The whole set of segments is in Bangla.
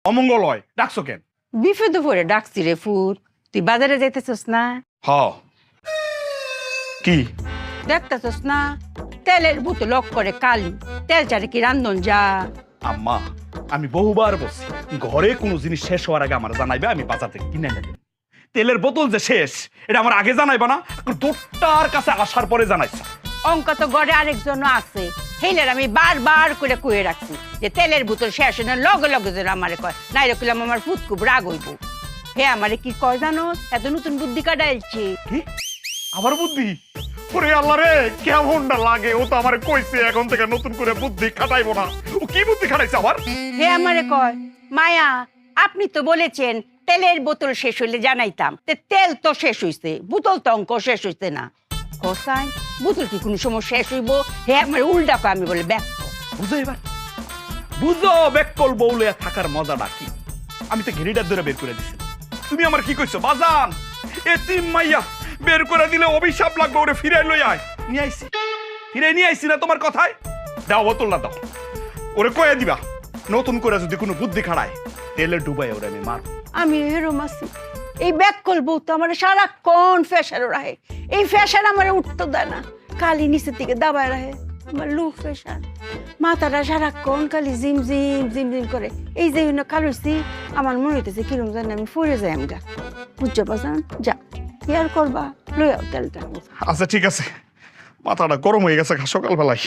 অমঙ্গল হয়, ডাকছো কেন? বিপদে পড়ে ডাকছি রে ফুট। তুই বাজারে যাইতেছস না? হ। কি দেখতেছস না তেলের বোতল লক করে কালি, তেল ছাড়া কি রান্ধন যা? আম্মা, আমি বহুবার বলছি ঘরে কোনো জিনিস শেষ হওয়ার আগে আমার জানাইবে, আমি বাজার থেকে কিনে নেব। তেলের বোতল যে শেষ এটা আমার আগে জানাইবা না, দোটার কাছে আসার পরে জানাইছে। অঙ্ক তো ঘরে আরেকজনও আছে, হেলের আমি বারবার করে কয়ে রাখছি যে তেলের বোতল শেষ না লগে লগে যেন আমারে কয়, নাই রাখলাম আমার ফুট খুব রাগ হইব। হে আমারে কি কয় জানো, এত নতুন বুদ্ধি কাটাইছে। কি আবার বুদ্ধি? ওরে আল্লাহ রে, কেমনটা লাগে! ও তো আমার কইছে এখন থেকে নতুন করে বুদ্ধি খাটাইবো না। ও কি বুদ্ধি খাটাইছে আবার? হে আমারে কয়, মায়া আপনি তো বলেছেন তেলের বোতল শেষ হইলে জানাইতাম, তেল তো শেষ হইছে, বোতল তো অঙ্ক শেষ হইছে না। কোসাই বোতল কি কোনো সময় শেষ হইব? হে আমার উল্টা কয়, আমি বলে ব্যাক। বুঝো এবার, বুঝো বেকল বউলে থাকার মজাটা কি। আমি তো ঘেরিটার ধরে বের করে দিছি, তুমি আমার কি কইছো? বাজান এতিম মাইয়া বের করে দিলে অভিশাপ লাগবে, ওরে ফিরাই লই আয়। নিয়ে আইছি, ফিরাই নিয়ে আইছি না তোমার কথায়? দাও বোতলটা দাও, ওরে কয়ে দিবা নতুন করে যদি কোনো বুদ্ধি খাড়ায় তেলে ডুবাই ওরে আমি মার। আমি এরম আছি, এই ব্যাক করবো তো আমার সারাক্ষণ ফ্যাশার রাহে, এই ফ্যাশার আমার উঠতে দেয় না, কালি নিচের দিকে দাবায় রাহে আমার লু ফ্যাশার, মাথাটা সারাক্ষণ খালি জিম জিম জিম জিম করে। এই যে কালুছি আমার মনে হইতেছে কিরম জানি আমি ফরে যাই আমগা, বুঝছো বাজান? যা কি আর করবা, লই আও তেলটা। আচ্ছা ঠিক আছে, মাথাটা গরম হয়ে গেছে সকালবেলায়।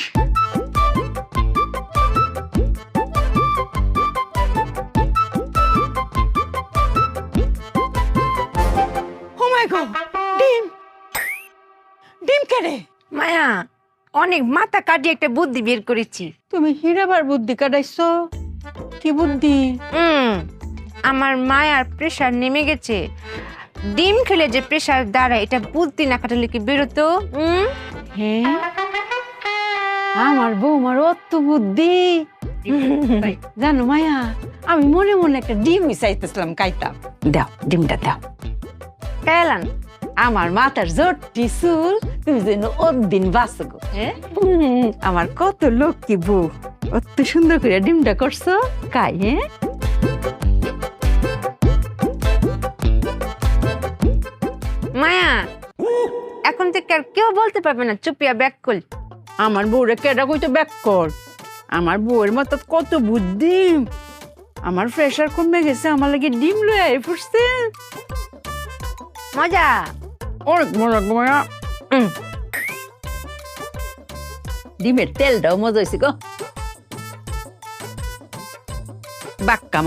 ও মাই গড, ডিম ডিম কেড়ে! মায়া অনেক মাথা কাটিয়ে একটা বুদ্ধি বের করেছি। তুমি হিরাবার বুদ্ধি কাটাইছো? কি বুদ্ধি? আমার মায়ার প্রেশার নেমে গেছে, ডিম খেলে যে প্রেশার দাঁড়ায় এটা বুদ্ধি না কাটালে কি বেরোতো? হ্যাঁ, আমার বৌমার অত বুদ্ধি। জানো মায়া, আমি মনে মনে একটা ডিম চাইতেছিলাম কাইতাম। দাও ডিমটা দাও। কেলান আমার মাথার জোরটি চুল তুমি যেন দিন বাঁচো গো। হ্যাঁ, আমার কত লক্ষ্মী বউ, অত সুন্দর করে ডিমটা করছো কাই। হ্যাঁ, মায়া এখন থেকে আর কেউ বলতে পারবে না চুপিয়া ব্যাক কল। আমার বউরে কেডা কইতো ব্যাক কর? আমার বউয়ের মতো কত বুদ্ধি। আমার প্রেশার কমে গেছে, আমার লাগে ডিম লয়ে আই পড়ছে। মজা অনেক মজা মায়া। ডিমের তেলটাও মজা হয়েছে গো, বাক্কা।